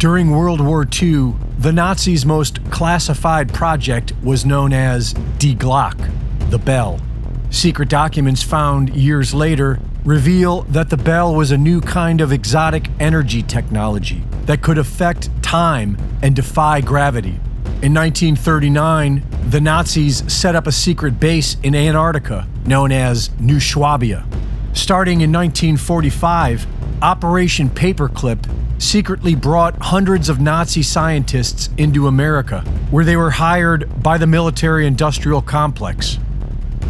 During World War II, the Nazis' most classified project was known as Die Glock, the bell. Secret documents found years later reveal that the bell was a new kind of exotic energy technology that could affect time and defy gravity. In 1939, the Nazis set up a secret base in Antarctica known as New Swabia. Starting in 1945, Operation Paperclip secretly brought hundreds of Nazi scientists into America, where they were hired by the military-industrial complex.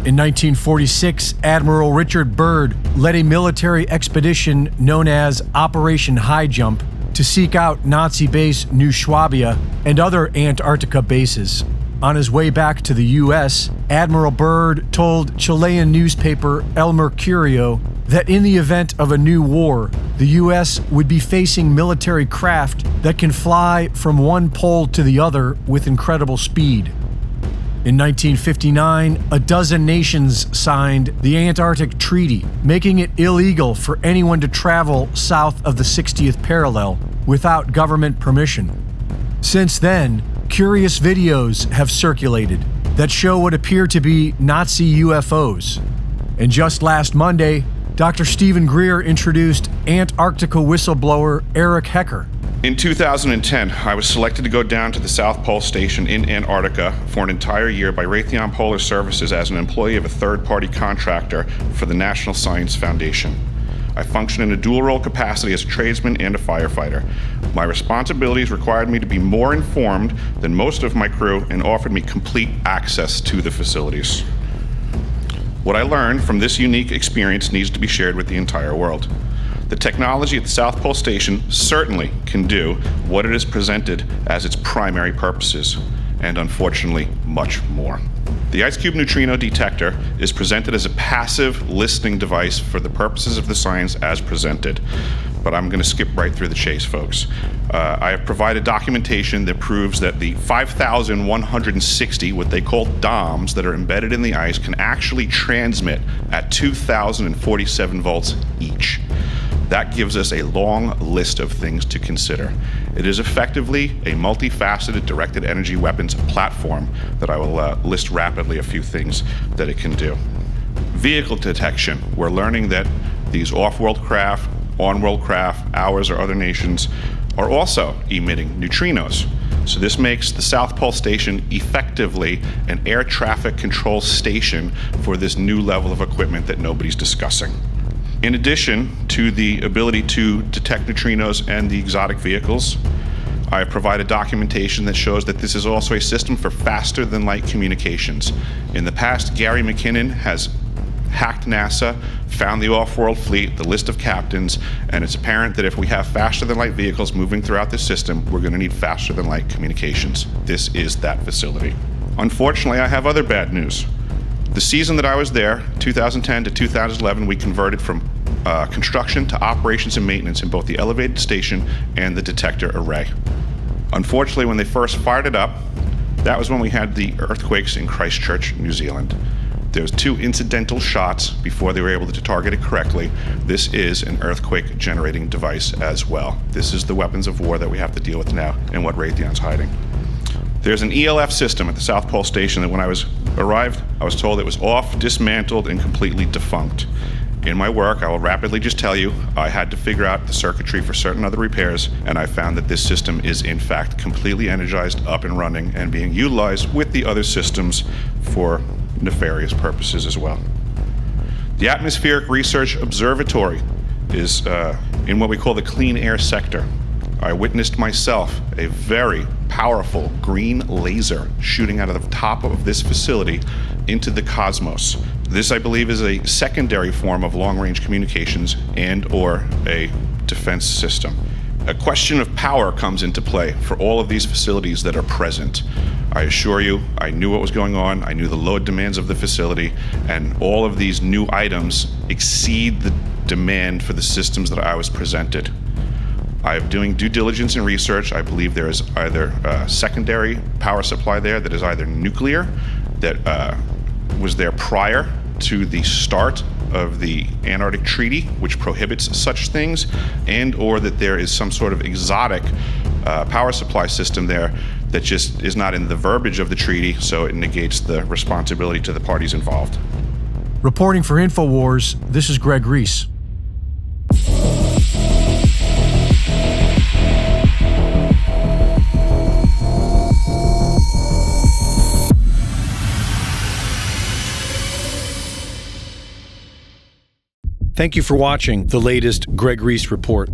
In 1946, Admiral Richard Byrd led a military expedition known as Operation High Jump to seek out Nazi base New Swabia and other Antarctica bases. On his way back to the U.S., Admiral Byrd told Chilean newspaper El Mercurio that in the event of a new war, the U.S. would be facing military craft that can fly from one pole to the other with incredible speed. In 1959, a dozen nations signed the Antarctic Treaty, making it illegal for anyone to travel south of the 60th parallel without government permission. Since then, curious videos have circulated that show what appear to be Nazi UFOs. And just last Monday, Dr. Stephen Greer introduced Antarctica whistleblower Eric Hecker. In 2010, I was selected to go down to the South Pole Station in Antarctica for an entire year by Raytheon Polar Services as an employee of a third-party contractor for the National Science Foundation. I function in a dual-role capacity as a tradesman and a firefighter. My responsibilities required me to be more informed than most of my crew and offered me complete access to the facilities. What I learned from this unique experience needs to be shared with the entire world. The technology at the South Pole Station certainly can do what it is presented as its primary purposes, and unfortunately, much more. The IceCube neutrino detector is presented as a passive listening device for the purposes of the science as presented, but I'm going to skip right through the chase, folks. I have provided documentation that proves that the 5,160, what they call DOMs, that are embedded in the ice can actually transmit at 2,047 volts each. That gives us a long list of things to consider. It is effectively a multifaceted directed energy weapons platform that I will list rapidly a few things that it can do. Vehicle detection. We're learning that these off-world craft, on-world craft, ours or other nations, are also emitting neutrinos. So this makes the South Pole Station effectively an air traffic control station for this new level of equipment that nobody's discussing. In addition to the ability to detect neutrinos and the exotic vehicles, I have provided documentation that shows that this is also a system for faster than light communications. In the past, Gary McKinnon has hacked NASA, found the off-world fleet, the list of captains, and it's apparent that if we have faster than light vehicles moving throughout the system, we're going to need faster than light communications. This is that facility. Unfortunately, I have other bad news. The season that I was there, 2010 to 2011, we converted from construction to operations and maintenance in both the elevated station and the detector array. Unfortunately, when they first fired it up, that was when we had the earthquakes in Christchurch, New Zealand. There was 2 incidental shots before they were able to target it correctly. This is an earthquake generating device as well. This is the weapons of war that we have to deal with now and what Raytheon's hiding. There's an ELF system at the South Pole Station that when I arrived, I was told it was off, dismantled, and completely defunct. In my work, I will rapidly just tell you, I had to figure out the circuitry for certain other repairs, and I found that this system is in fact completely energized, up and running, and being utilized with the other systems for nefarious purposes as well. The Atmospheric Research Observatory is in what we call the clean air sector. I witnessed myself a very powerful green laser shooting out of the top of this facility into the cosmos. This, I believe, is a secondary form of long-range communications and/or a defense system. A question of power comes into play for all of these facilities that are present. I assure you, I knew what was going on, I knew the load demands of the facility, and all of these new items exceed the demand for the systems that I was presented. I am doing due diligence and research. I believe there is either a secondary power supply there that is either nuclear, that was there prior to the start of the Antarctic Treaty, which prohibits such things, and or that there is some sort of exotic power supply system there that just is not in the verbiage of the treaty, so it negates the responsibility to the parties involved. Reporting for InfoWars, this is Greg Reese. Thank you for watching the latest Greg Reese Report.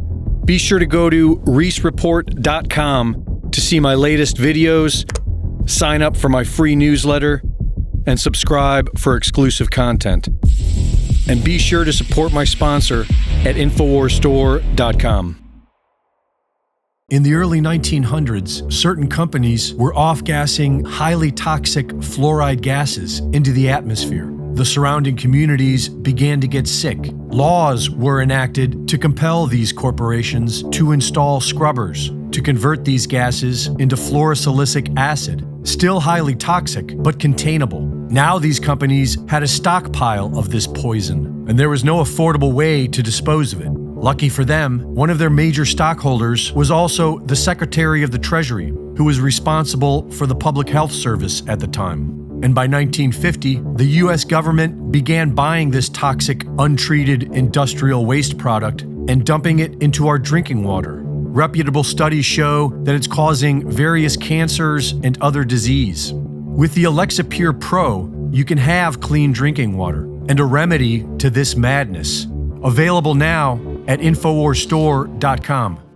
Be sure to go to reesereport.com to see my latest videos, sign up for my free newsletter, and subscribe for exclusive content. And be sure to support my sponsor at InfoWarsStore.com. In the early 1900s, certain companies were off-gassing highly toxic fluoride gases into the atmosphere. The surrounding communities began to get sick. Laws were enacted to compel these corporations to install scrubbers to convert these gases into fluorosilicic acid, still highly toxic but containable. Now these companies had a stockpile of this poison, and there was no affordable way to dispose of it. Lucky for them, one of their major stockholders was also the Secretary of the Treasury, who was responsible for the Public Health Service at the time. And by 1950, the US government began buying this toxic, untreated industrial waste product and dumping it into our drinking water. Reputable studies show that it's causing various cancers and other disease. With the Alexa Pure Pro, you can have clean drinking water and a remedy to this madness. Available now at InfoWarsStore.com.